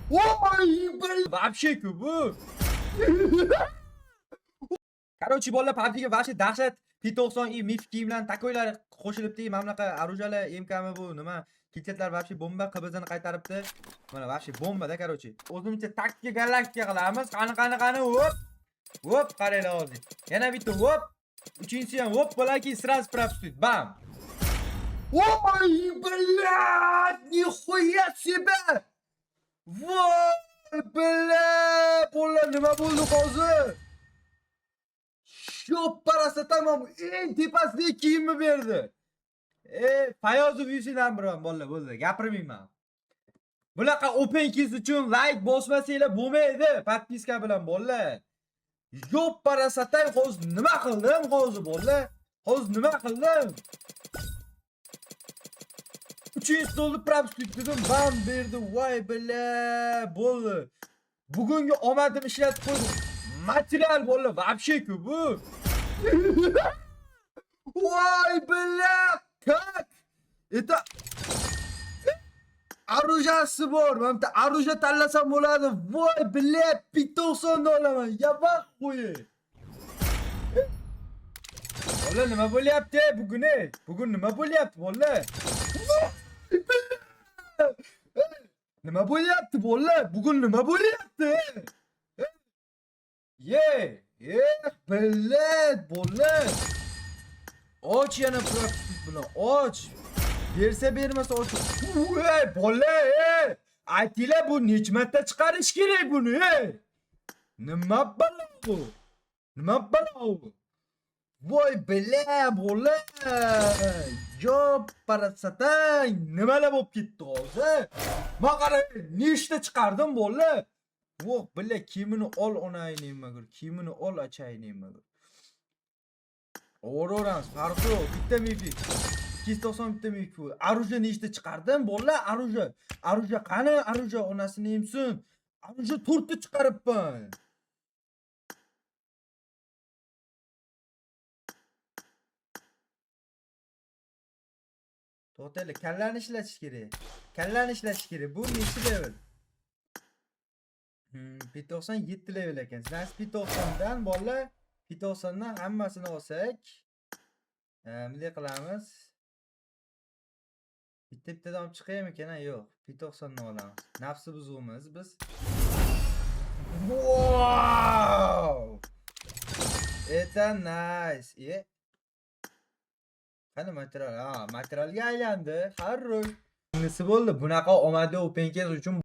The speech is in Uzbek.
Voy вообще bu. Короче, bolalar PUBG'ga вообще dahshat P90i mif kiyimlar, takoylar qo'shilibdi. Mana bunaqa orujalar, MKmi bu nima? Kitletlar вообще bomba, QBZni qaytaribdi. Mana вообще bomba-da, короче. O'zimcha taktika galaktika qilamiz. Qani, hop. Hop, qaranglar hozir. Yana bitta hop. Uchinchisi ham hop bo'laki, сразу пропустит. Bam. Voy, блядь, нихуя себе! Voy, блядь, bolalar nima bo'ldi hozir? Şop parası tamam. En tepasida kiyimni berdi. Fayozov Yusindan biron bolalar bo'ldi. Gapirmayman. Bunaqa open kiz uchun like bosmasanglar bo'lmaydi. Podpiska bilan bolalar. Şop parası tay hozir nima qildim hozir bolalar? Hozir nima qildim? 300 dollar propstik dedim. Bam berdi. Voy billa bo'ldi. Bugungi omadim ishlatib qo'ydim. Material bolalar вообще bu. Voy billa, как? Это оружияsi bor. Men bitta oruja tanlasam bo'ladi. Voy billa, $90 olaman. Yabaq qo'yi. Bolalar nima bo'lyapti bugun? Bugun nima bo'lyapti bolalar? Nima bo'lyapti bolalar? Bugun nima bo'lyapti? Billet bolalar. Och yana praktik bilan och. Bersa bermasa och. Voy bolalar, aytinglar bu necha marta chiqarish kerak buni? Nima balo bu? Nima balo bu? Voy bolalar. Yo parasatang nimalar bo'lib ketdi hozir? Men qarang, nechta chiqardim bolalar? Voh billa kiyimini ol onayning magur. Kiyimini ol achayning magur. O'roramiz, farqi yo'q. Bitta mifik. 290 bitta mifik. Oruja nechta chiqardim bolalar? Oruja qani? Oruja onasini yemsin. Oruja 4 ta chiqaribman. To'xtanglar, kallani ishlatish kerak. Kallani ishlatish kerak. Bu nechi level? P90 7 level ekan. Siz P90dan bolalar, P90dan hammasini olsak, bunday qilamiz. Bitta-bittadan olib chiqaymi ekan? Yo'q, P90 ni olamiz. Nafsi buzuvmiz biz. Wow! Это nice. Qani material? Materialga aylandi. Xarroy. Nisi bo'ldi? Bunaqa omadi open case uchun